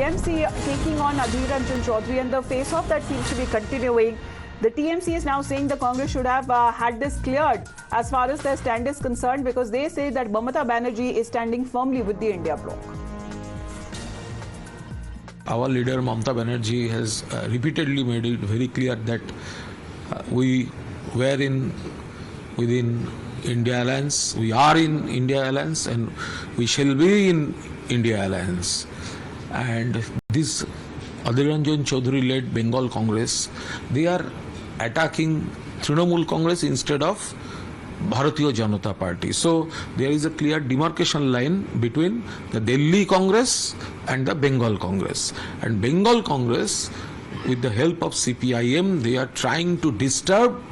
TMC taking on Adhir Ranjan Chaudhary, and the face-off that seems to be continuing. The TMC is now saying the Congress should have had this cleared as far as their stand is concerned, because they say that Mamata Banerjee is standing firmly with the India bloc. Our leader Mamata Banerjee has repeatedly made it very clear that we were within India Alliance, we are in India Alliance, and we shall be in India Alliance. And this Adhir Ranjan Chaudhary led Bengal Congress, they are attacking Trinamool Congress instead of Bharatiya Janata Party. So there is a clear demarcation line between the Delhi Congress and the Bengal Congress. And Bengal Congress, with the help of CPIM, they are trying to disturb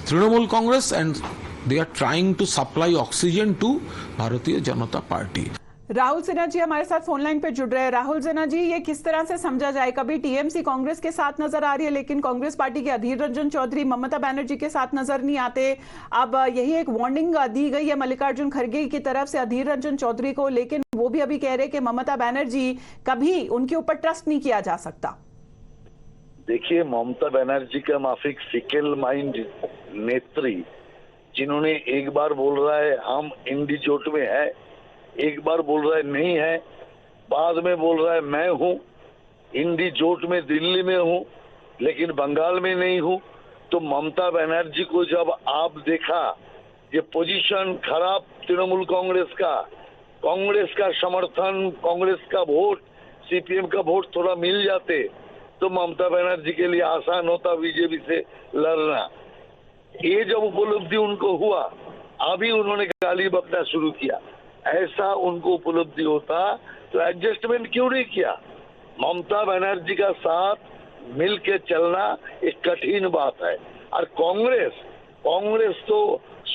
Trinamool Congress, and they are trying to supply oxygen to Bharatiya Janata Party. Rahul Sinha ji हमारे साथ phone line पे जुड़ रहे हैं। राहुल सिन्हा जी, ये किस तरह से समझा जाए? कभी टीएमसी कांग्रेस के साथ नजर आ रही है, लेकिन कांग्रेस पार्टी के अधीर रंजन चौधरी ममता बनर्जी के साथ नजर नहीं आते। अब यही एक वार्निंग दी गई है मल्लिकार्जुन खड़गे की तरफ से अधीर रंजन चौधरी को, लेकिन वो भी अभी कह रहे हैं कि ममता बनर्जी कभी उनके ऊपर ट्रस्ट नहीं किया जा सकता। देखिए, ममता बनर्जी का माफिक फिकल माइंड नेत्री, जिन्होंने एक बार बोल रहा है हम इंडी जोट में है, एक बार बोल रहा है नहीं है, बाद में बोल रहा है मैं हूं इंडी जोट में, दिल्ली में हूं लेकिन बंगाल में नहीं हूं। तो ममता बनर्जी को जब आप देखा ये पोजीशन खराब तृणमूल कांग्रेस का समर्थन, कांग्रेस का वोट, सीपीएम का वोट थोड़ा मिल जाते तो ममता बनर्जी के लिए आसान होता बीजेपी से लड़ना। ये जब उपलब्धि उनको हुआ, अभी उन्होंने गाली बकना शुरू किया। ऐसा उनको उपलब्धि होता तो एडजस्टमेंट क्यों नहीं किया? ममता बनर्जी का साथ मिल के चलना एक कठिन बात है। और कांग्रेस तो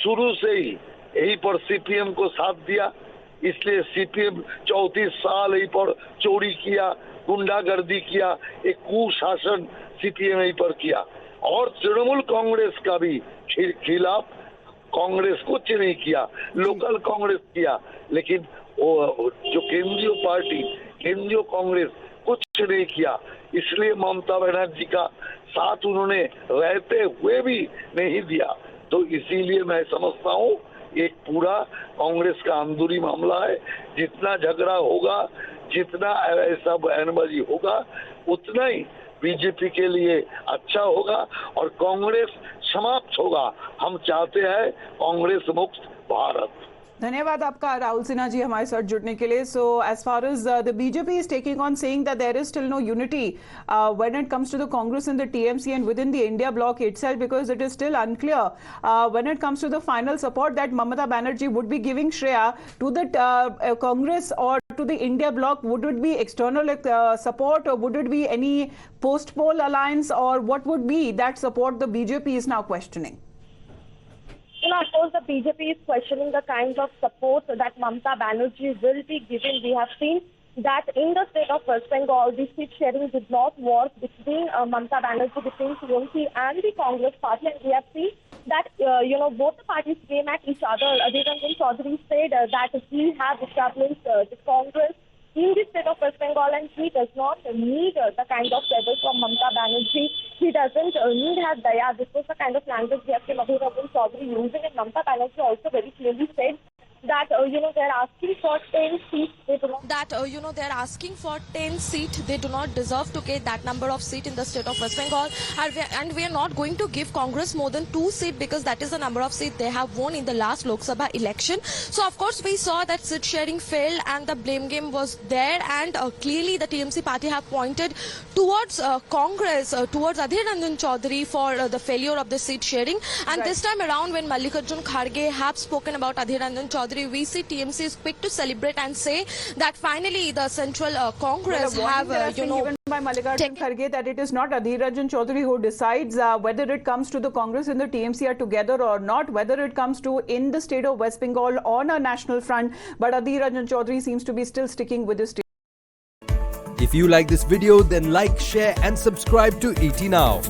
शुरू से ही यही पर सीपीएम को साथ दिया, इसलिए सीपीएम 34 साल यही पर चोरी किया, गुंडागर्दी किया, एक कुशासन सीपीएम यही पर किया। और तृणमूल कांग्रेस का भी खिलाफ कांग्रेस कुछ नहीं किया, लोकल कांग्रेस किया, लेकिन जो केंद्रीय पार्टी, केंद्रीय कांग्रेस कुछ नहीं किया। इसलिए ममता बनर्जी का साथ उन्होंने रहते हुए भी नहीं दिया। तो इसीलिए मैं समझता हूँ एक पूरा कांग्रेस का अंदरूनी मामला है। जितना झगड़ा होगा, जितना ऐसा बयानबाजी होगा, उतना ही बीजेपी के लिए अच्छा होगा और कांग्रेस समाप्त होगा। हम चाहते हैं कांग्रेस मुक्त भारत। धन्यवाद आपका राहुल सिन्हा जी हमारे साथ जुड़ने के लिए। So as far as the BJP is taking on saying that there is still no unity when it comes to the Congress in the TMC and with in the India bloc itself, because it is still unclear when it comes to the final support that Mamata Banerjee would be giving Shreya to the Congress or to the India bloc. Would it be external support, or would it be any post-poll alliance, or what would be that support the BJP is now questioning? Of course, the BJP is questioning the kind of support that Mamata Banerjee will be giving. We have seen that in the state of West Bengal, the seat sharing did not work between Mamata Banerjee, between TMC and the Congress party, and we have seen that both the parties came at each other. Adhir Ranjan Chaudhary said that he has established the Congress in the state of West Bengal, and he does not need the kind of level from Mamata Banerjee. He doesn't need her daya. This was the kind of language we have seen Adhir Ranjan Chaudhary using, and Mamata Banerjee also very clearly said that they're asking for 10 seats. They do not. That they're asking for 10 seats. They do not deserve to get that number of seats in the state of West Bengal, and we are not going to give Congress more than 2 seats, because that is the number of seats they have won in the last Lok Sabha election. So of course we saw that seat sharing failed, and the blame game was there, and clearly the TMC party have pointed towards Congress, towards Adhir Ranjan Chaudhary for the failure of the seat sharing. And right. This time around, when Mallikarjun Kharge have spoken about Adhir Ranjan Chaudhary, we see TMC is quick to celebrate and say that finally the Central Congress have, given by Mallikarjun Kharge that it is not Adhir Ranjan Chaudhary who decides whether it comes to the Congress and the TMC are together or not, whether it comes to in the state of West Bengal on a national front. But Adhir Ranjan Chaudhary seems to be still sticking with his state. If you like this video, then like, share and subscribe to ET Now.